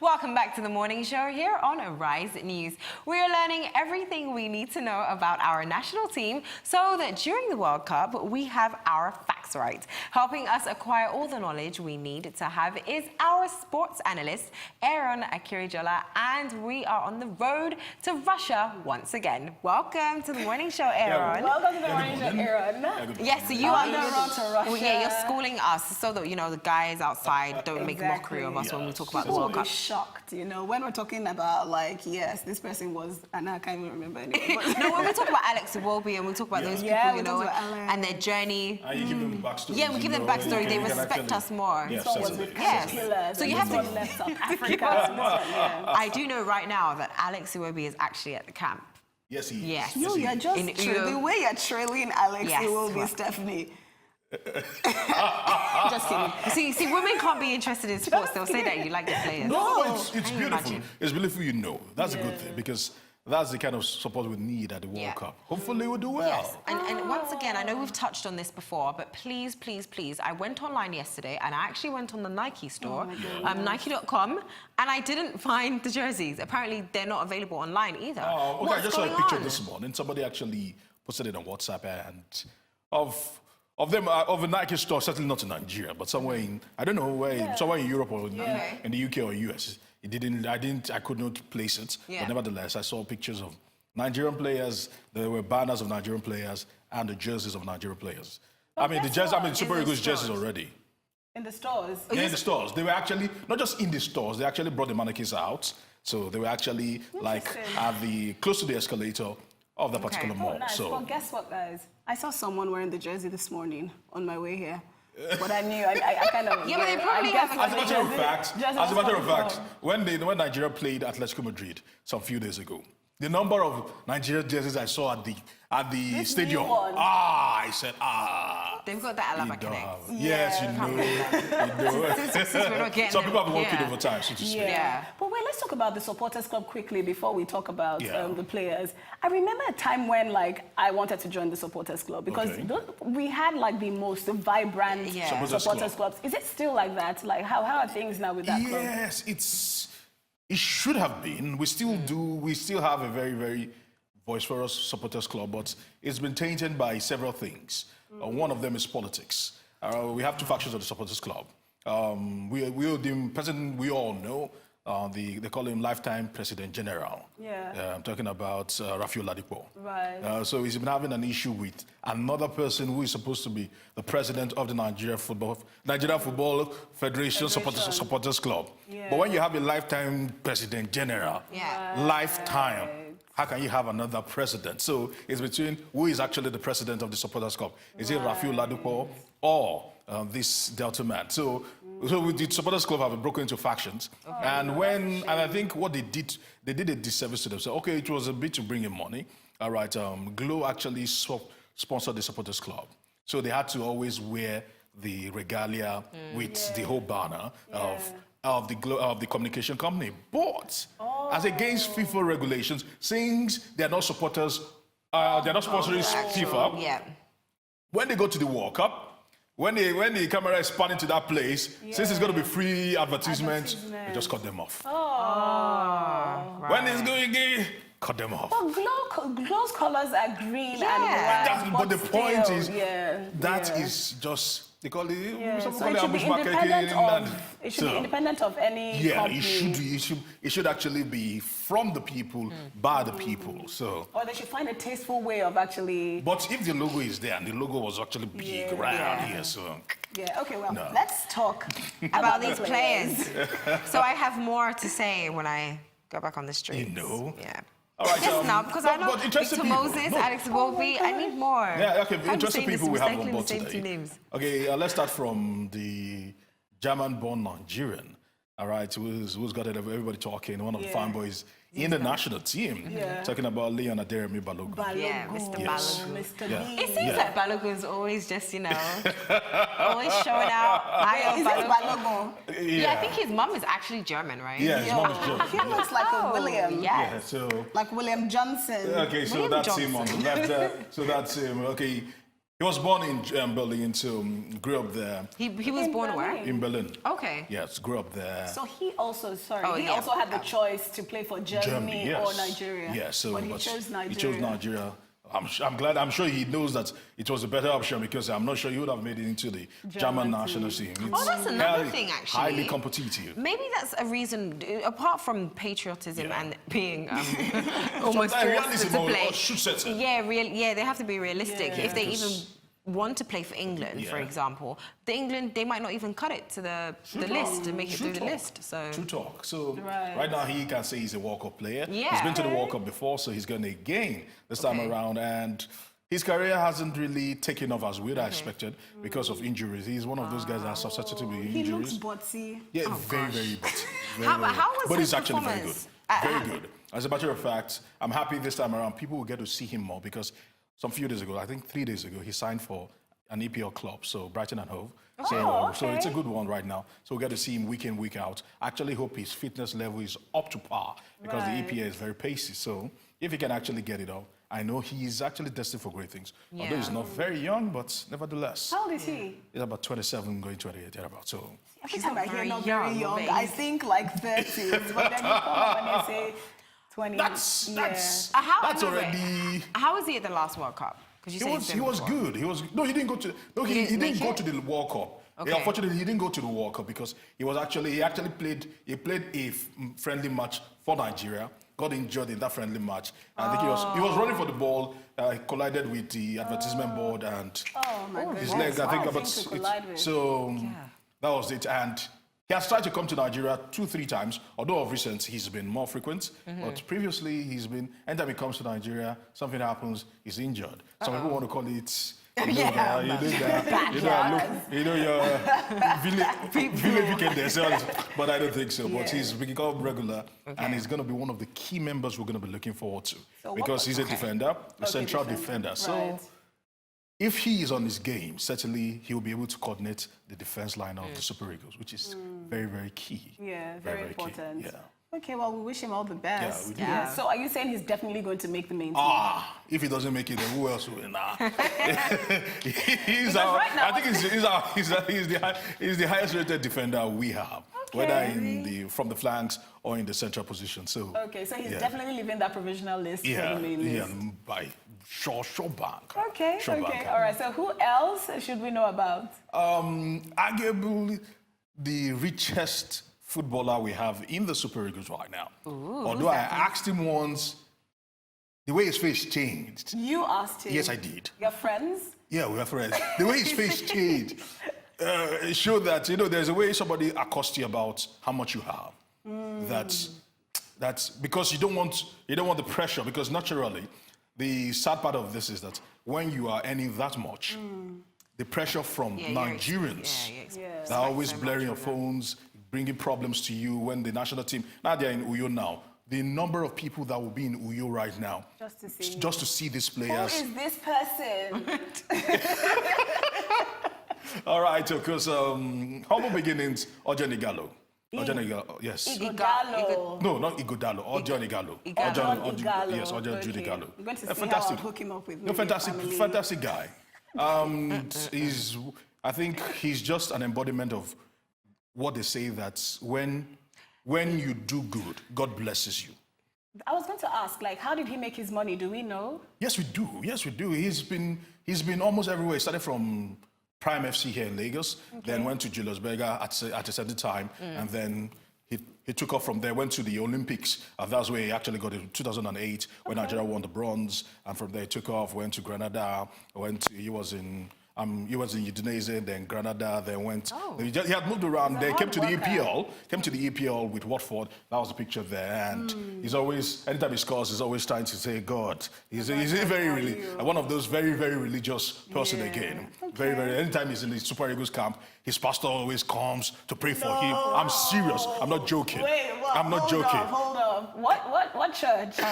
Welcome back to the morning show here on Arise News. We are learning everything we need to know about our national team so that during the World Cup, we have our facts right. Helping us acquire all the knowledge we need to have is our sports analyst, Aaron Akerejola, and we are on the road to Russia once again. Welcome to the morning show, Aaron. Welcome to the morning show, Aaron. Yes, so you are on the road to Russia. Yeah, you're schooling us so that, you know, the guys outside don't make mockery of us when we talk about the World Cup. Shocked, you know, when we're talking about, like, yes, this person was, and I can't even remember anymore. No, when we talk about Alex Iwobi and we talk about those people, you know, and their journey. And you give them the backstory. Yeah, we give them backstory. They respect us more. Yes, So you have to left South Africa. I do know right now that Alex Iwobi is actually at the camp. Yes, he is. Yes. No, you're just the way you're trailing Alex, Yes, it will be right. Stephanie. Just kidding. See, women can't be interested in sports. They'll say that you like the players. No, it's beautiful. Imagine. It's beautiful, you know. That's a good thing because that's the kind of support we need at the World Cup. Hopefully we'll do well. Yes, and once again, I know we've touched on this before, but please, please, please, I went online yesterday and I actually went on the Nike store, Nike.com, and I didn't find the jerseys. Apparently, they're not available online either. Oh, okay. What's I just saw a going picture on? this morning. Somebody actually posted it on WhatsApp and of a Nike store, certainly not in Nigeria, but somewhere in, I don't know where, somewhere in Europe or in the UK or US. I could not place it, but nevertheless, I saw pictures of Nigerian players. There were banners of Nigerian players and the jerseys of Nigerian players. I mean, Super Eagles jerseys already. In the stores? Yeah, in the stores. They were actually, not just in the stores, they actually brought the mannequins out. So they were actually like close to the escalator of that particular mall. Nice. So well, guess what, guys? I saw someone wearing the jersey this morning on my way here. But I knew, I kind of... Yeah, but they probably have As a matter of fact, when Nigeria played Atletico Madrid some few days ago, the number of Nigerian jerseys I saw at the stadium, I said, They've got that Alaba Connect. Yes, you know. Some people have been working overtime, so to speak. Yeah. But wait, let's talk about the supporters club quickly before we talk about the players. I remember a time when, like, I wanted to join the supporters club because we had, like, the most vibrant supporters clubs. Is it still like that? Like, how are things now with that club? Yes, it should have been. We still do. We still have a very, very boisterous supporters club, but it's been tainted by several things. One of them is politics. We have two factions of the supporters club. The president we all know, they call him lifetime president general. I'm talking about Rafael Ladipo. Right. So he's been having an issue with another person who is supposed to be the president of the Nigeria Football Federation Supporters Club. But when you have a lifetime president general, lifetime, how can you have another president? So it's between who is actually the president of the supporters club. Is it Rafael Ladipo or this Delta man? So the supporters club have been broken into factions. And I think what they did a disservice to them. So, okay, it was a bit to bring in money. All right, Glow actually sponsored the supporters club. So they had to always wear the regalia with the whole banner of the communication company. But as against FIFA regulations, since they're not supporters, they're not sponsoring FIFA, when they go to the World Cup, when the camera is panning to that place, since it's going to be free advertisement, they just cut them off. When it's going gay, cut them off. But Glow's colors are green and white. But the point is, that is just... They call it, so it should be independent of any company. It should actually be from the people, by the people. So. Or they should find a tasteful way of actually... But if the logo is there, and the logo was actually big around here, so... Okay, well, let's talk about these players. So I have more to say when I go back on the streets. You know? Yeah. All right, yes, now, because I know Victor Moses, Alex Iwobi, I need more. Yeah, okay, interesting people we have on board the same today. Two names. Okay, let's start from the German-born Nigerian, all right, who's got everybody talking, one of the fanboys in the national team, talking about Leon Aderemi Balogun. Yeah, Mr. Balogun. Mr. B. It seems like Balogun's always just, you know, always showing out. Is it Balogun? Yeah, I think his mom is actually German, right? Yeah, his mom is German. He looks like a William. Yes. Yeah, so... Like William Johnson. Okay, so William that's Johnson. him on the left there. So that's him. Okay. He was born in Berlin, so grew up there. He was born where? In Berlin. Okay. Yes, grew up there. So he also, he also had the choice to play for Germany yes. or Nigeria. Yeah, so but he chose Nigeria. He chose Nigeria. I'm sure he knows that it was a better option because I'm not sure he would have made it into the German national team. Oh, that's another thing, actually. Highly competitive. Maybe that's a reason, apart from patriotism and being almost forced to play. Yeah, they have to be realistic. If they even want to play for England, for example, they might not even cut it to the list and make it through the list. So true talk. So right now he can say he's a World Cup player. Yeah. He's been to the World Cup before, so he's going to again this time around. And his career hasn't really taken off as we'd expected because of injuries. He's one of those guys that are susceptible to injuries. He looks botsy. Yeah, very botsy. How was but his he's actually very good. performance? Very good. As a matter of fact, I'm happy this time around people will get to see him more because some few days ago, I think 3 days ago, he signed for an EPL club, so Brighton and Hove. So it's a good one right now. So we get to see him week in, week out. I actually hope his fitness level is up to par because the EPL is very pacey. So if he can actually get it up, I know he's actually destined for great things. Yeah. Although he's not very young, but nevertheless. How old is he? He's about 27, going 28, thereabout. So every time I hear not very young, I think like 30s, but then you come up and they say 20. That's already. How was he at the last World Cup? He was good. He didn't go to. No, he didn't go to the World Cup. Okay. Unfortunately, he didn't go to the World Cup because he actually played a friendly match for Nigeria. Got injured in that friendly match. I think he was running for the ball, collided with the advertisement board, and his leg. I think that was it. And he has tried to come to Nigeria 2-3 times, although of recent he's been more frequent. But previously anytime he comes to Nigeria, something happens, he's injured. Some people want to call it, your village weekend themselves, but I don't think so. But he's become regular, and he's going to be one of the key members we're going to be looking forward to because he's a defender, a central defender. So if he is on his game, certainly he will be able to coordinate the defense line of the Super Eagles, which is very, very key. Yeah, very important. Yeah. Okay, well, we wish him all the best. Yeah, we do. Yeah. So are you saying he's definitely going to make the main team? If he doesn't make it, then who else will? He's the highest rated defender we have. Whether from the flanks or in the central position. So so he's definitely leaving that provisional list for the main list. Yeah, by sure bank. Okay. All right. So who else should we know about? Arguably the richest footballer we have in the Super Eagles right now. Although I asked him once, the way his face changed. You asked him? Yes, I did. You're friends? Yeah, we are friends. The way his face changed. It showed that, there's a way somebody accosts you about how much you have. That's because you don't want the pressure, because naturally, the sad part of this is that when you are earning that much, the pressure from Nigerians, they're always blaring your phones, bringing problems to you when the national team, now they're in Uyo now. The number of people that will be in Uyo right now, just to see these players. Who is this person? All right, because humble beginnings, Ojon Igalo. Yes. Igalo. No, not Igodalo. Ojon Igalo. Yes, Ojon Jude Igalo. We're going to see how I'll hook him up with me. Fantastic guy. I think he's just an embodiment of what they say that when you do good, God blesses you. I was going to ask, how did he make his money? Do we know? Yes, we do. He's been almost everywhere. He started from Prime FC here in Lagos, then went to Julius Berger at a certain time, and then he took off from there, went to the Olympics. That's where he actually got it in 2008 when Nigeria won the bronze, and from there he took off, went to Granada, he was in Udinese, then Granada, then went. He had moved around. They came to the EPL with Watford. That was the picture there. And he's always, anytime he scores, he's always trying to say God. He's one of those very, very religious person again. Very, very. Anytime he's in the Super Eagles camp, his pastor always comes to pray for him. I'm serious. I'm not joking. I'm not joking. Hold up. What church? What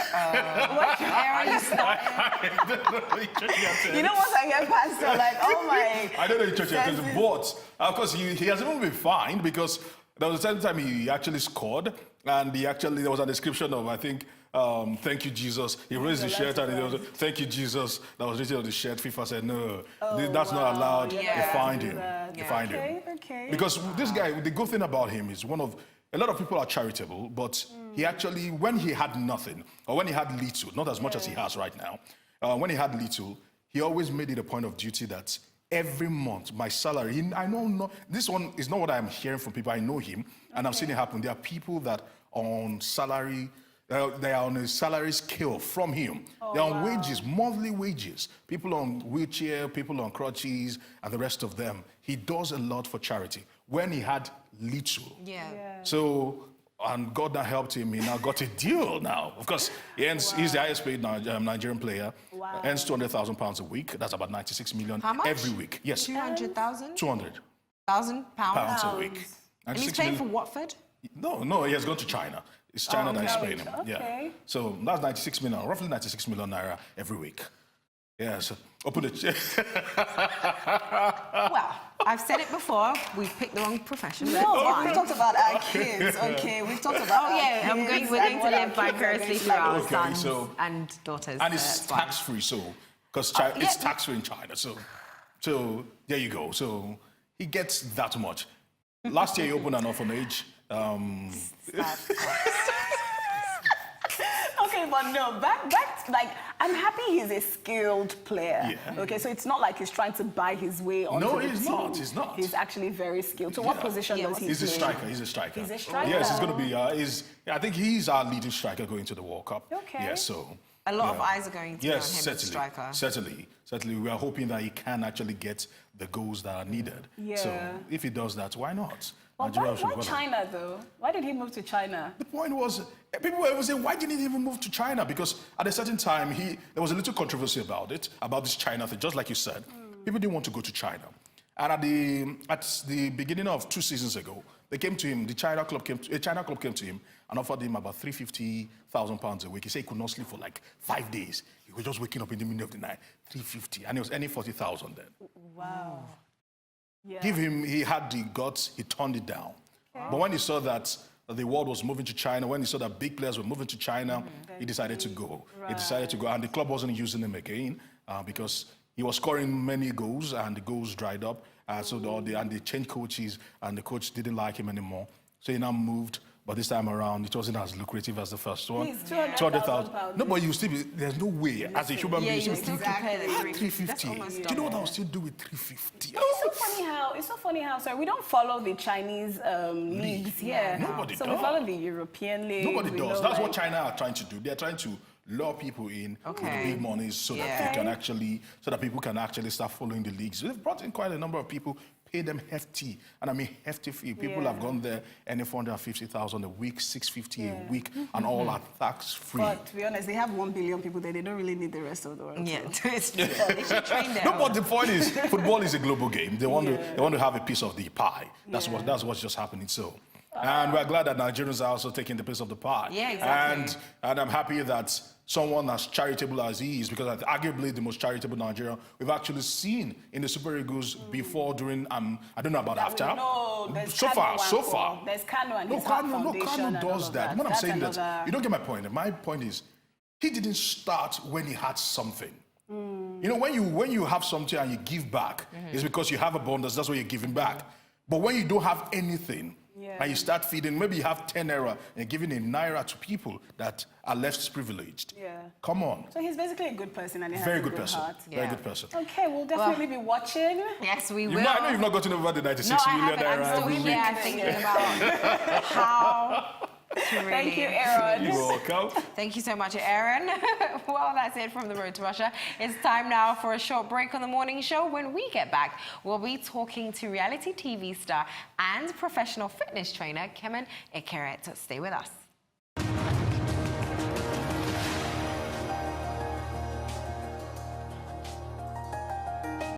church? Aaron, you stop. Once I get pastor, oh my. I don't know the church attends, but of course he has even been fined because there was a certain time he actually scored, and there was a description of, I think, thank you, Jesus. He raised the shirt and he was, thank you, Jesus. That was written on the shirt. FIFA said, no, that's not allowed. They fined him. They fined him. Because this guy, the good thing about him is a lot of people are charitable, but he actually, when he had nothing, or when he had little, not as much as he has right now, when he had little, he always made it a point of duty that every month, my salary, I know, this one is not what I'm hearing from people. I know him, and I've seen it happen. There are people that are on salary, they are on a salary scale from him. They're on wages, monthly wages. People on wheelchair, people on crutches, and the rest of them. He does a lot for charity. When he had little. So, and God now helped him. He now got a deal now. Of course, he's the highest paid Nigerian player. Earns £200,000 a week. That's about 96 million every week. Yes. 200,000? 200,000 pounds a week. And he's paying for Watford? No, he has gone to China. It's China that is paying him. Yeah. So that's 96 million, roughly 96 million naira every week. Yeah, so open the Well, I've said it before, we've picked the wrong profession. No, we've talked about our kids, okay? We've talked about we're going to live vicariously through our sons and daughters. And it's tax-free, so, because it's tax-free in China, so there you go. So he gets that much. Last year he opened an orphanage. Okay, but no, back, like, I'm happy he's a skilled player. Okay, so it's not like he's trying to buy his way onto the team. No, he's not. He's actually very skilled. So what position does he play? He's a striker. He's a striker. He's a striker? Yes, he's going to be, I think he's our leading striker going to the World Cup. Okay. Yeah, so... A lot of eyes are going to be on him as a striker. Certainly. We are hoping that he can actually get the goals that are needed. So if he does that, why not? Well, why China, though? Why did he move to China? The point was, people were saying, why didn't he even move to China? Because at a certain time, there was a little controversy about it, about this China thing, just like you said. People didn't want to go to China. And at the beginning of 2 seasons ago, they came to him, a China club came to him and offered him about £350,000 a week. He said he could not sleep for like 5 days. He was just waking up in the middle of the night, 350, and he was earning 40,000 then. Wow. Yeah. He had the guts, he turned it down. But when he saw that the world was moving to China, when he saw that big players were moving to China, he decided to go. He decided to go, and the club wasn't using him again because he was scoring many goals, and the goals dried up. So they changed coaches, and the coach didn't like him anymore. So he now moved. But this time around, it wasn't as lucrative as the first one. 200,000. No, but you still there's no way as a human being. You still compare the 350. Do you know what I'll still do with 350? It's so funny how, sorry, we don't follow the Chinese leagues here. Nobody does. So we follow the European league. Nobody does. That's what China are trying to do. They're trying to lure people in with the big monies so that people can actually start following the leagues. They've brought in quite a number of people, pay them hefty, and I mean hefty fee. People have gone there earning 450,000 a week, 650 a week, and all are tax free. But to be honest, they have 1 billion people there. They don't really need the rest of the world. Yeah, it's true. They should train them. No, but the point is, football is a global game. They want to have a piece of the pie. That's what's just happening. So. And we're glad that Nigerians are also taking the piece of the pie. Yeah, exactly. And I'm happy that someone as charitable as he is, because arguably the most charitable Nigerian we've actually seen in the Super Eagles before, during, I don't know about after. So far. There's Kanu and his foundation. Kanu does that. What I'm saying that, you don't get my point. My point is, he didn't start when he had something. You know, when you have something and you give back, it's because you have abundance, that's why you're giving back. But when you don't have anything, and you start feeding, maybe you have 10 naira and giving a naira to people that are less privileged. Come on. So he's basically a good person and he has a good person. heart. Very good person. Okay, we'll definitely be watching. Yes, we will. I know you've not gotten over the 96 million naira. I'm still here thinking about how to really... Thank you, Aaron. You're welcome. Thank you so much, Aaron. Well, that's it from The Road to Russia. It's time now for a short break on the morning show. When we get back, we'll be talking to reality TV star and professional fitness trainer, Aaron Akerejola. Stay with us.